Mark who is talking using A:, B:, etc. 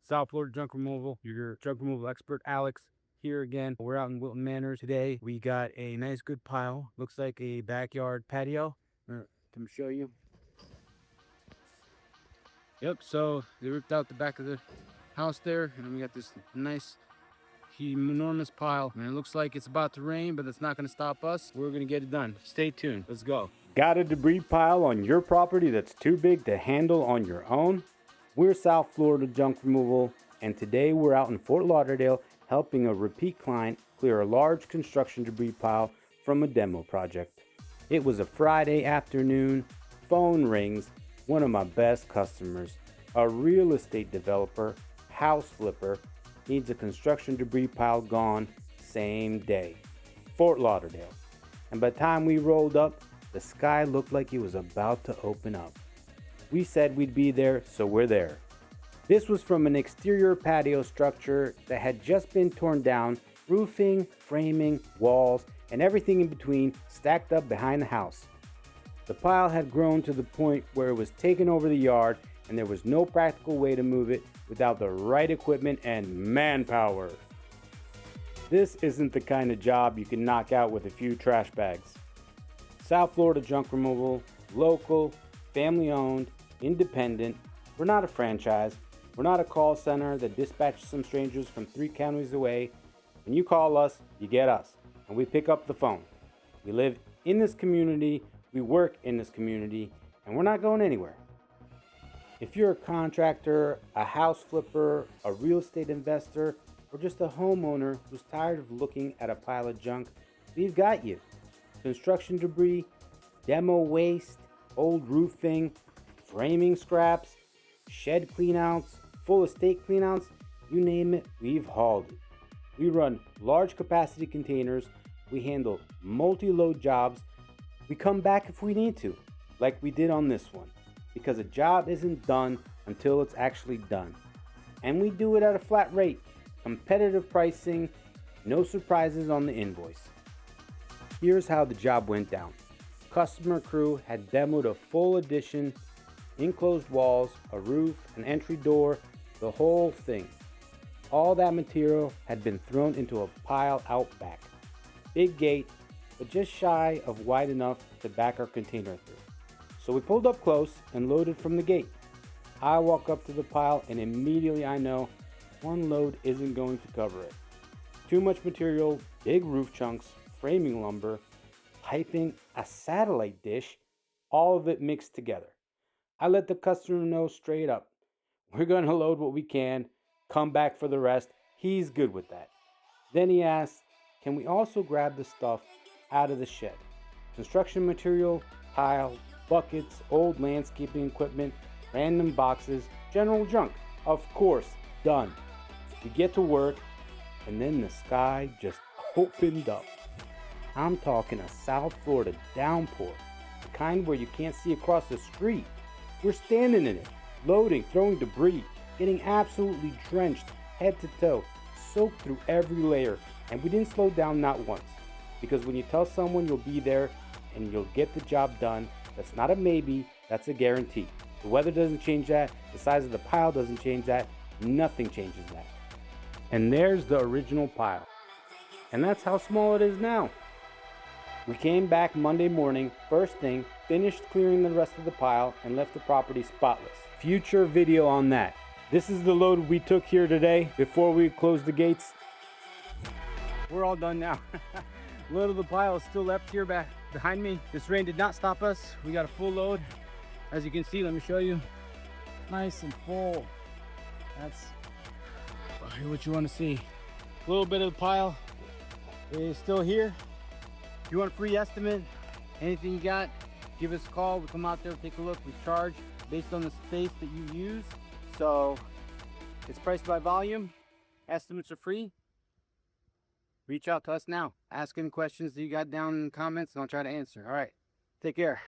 A: South Florida Junk Removal, your junk removal expert, Alex, here again. We're out in Wilton Manors today. We got a nice good pile. Looks like a backyard patio. Let me show you. Yep, so they ripped out the back of the house there, and we got this nice, enormous pile. And it looks like it's about to rain, but it's not gonna stop us. We're gonna get it done. Stay tuned, let's go.
B: Got a debris pile on your property that's too big to handle on your own? We're South Florida Junk Removal, and today we're out in Fort Lauderdale helping a repeat client clear a large construction debris pile from a demo project. It was a Friday afternoon, phone rings, one of my best customers, a real estate developer, house flipper, needs a construction debris pile gone same day. Fort Lauderdale. And by the time we rolled up, the sky looked like it was about to open up. We said we'd be there, so we're there. This was from an exterior patio structure that had just been torn down, roofing, framing, walls, and everything in between stacked up behind the house. The pile had grown to the point where it was taking over the yard, and there was no practical way to move it without the right equipment and manpower. This isn't the kind of job you can knock out with a few trash bags. South Florida Junk Removal, local, family-owned, independent. We're not a franchise. We're not a call center that dispatches some strangers from 3 counties away. When you call us, you get us, and we pick up the phone. We live in this community, we work in this community, and we're not going anywhere. If you're a contractor, a house flipper, a real estate investor, or just a homeowner who's tired of looking at a pile of junk, we've got you. Construction debris, demo waste, old roofing, framing scraps, shed cleanouts, full estate cleanouts, you name it, we've hauled it. We run large capacity containers, we handle multi-load jobs, we come back if we need to, like we did on this one, because a job isn't done until it's actually done. And we do it at a flat rate, competitive pricing, no surprises on the invoice. Here's how the job went down. Customer crew had demoed a full addition, enclosed walls, a roof, an entry door, the whole thing. All that material had been thrown into a pile out back. Big gate, but just shy of wide enough to back our container through. So we pulled up close and loaded from the gate. I walk up to the pile and immediately I know one load isn't going to cover it. Too much material, big roof chunks, framing lumber, piping, a satellite dish, all of it mixed together. I let the customer know straight up, we're going to load what we can, come back for the rest. He's good with that. Then he asks, can we also grab the stuff out of the shed? Construction material, tile, buckets, old landscaping equipment, random boxes, general junk. Of course, done. We get to work, and then the sky just opened up. I'm talking a South Florida downpour, the kind where you can't see across the street. We're standing in it, loading, throwing debris, getting absolutely drenched head to toe, soaked through every layer, and we didn't slow down not once. Because when you tell someone you'll be there and you'll get the job done, that's not a maybe, that's a guarantee. The weather doesn't change that, the size of the pile doesn't change that, nothing changes that. And there's the original pile. And that's how small it is now. We came back Monday morning, first thing, finished clearing the rest of the pile, and left the property spotless. Future video on that. This is the load we took here today before we closed the gates.
A: We're all done now. A little of the pile is still left here back behind me. This rain did not stop us. We got a full load. As you can see, let me show you. Nice and full. That's what you want to see. A little bit of the pile is still here. If you want a free estimate, anything you got, give us a call. We'll come out there, take a look. We charge based on the space that you use. So it's priced by volume. Estimates are free. Reach out to us now. Ask any questions that you got down in the comments and I'll try to answer. All right. Take care.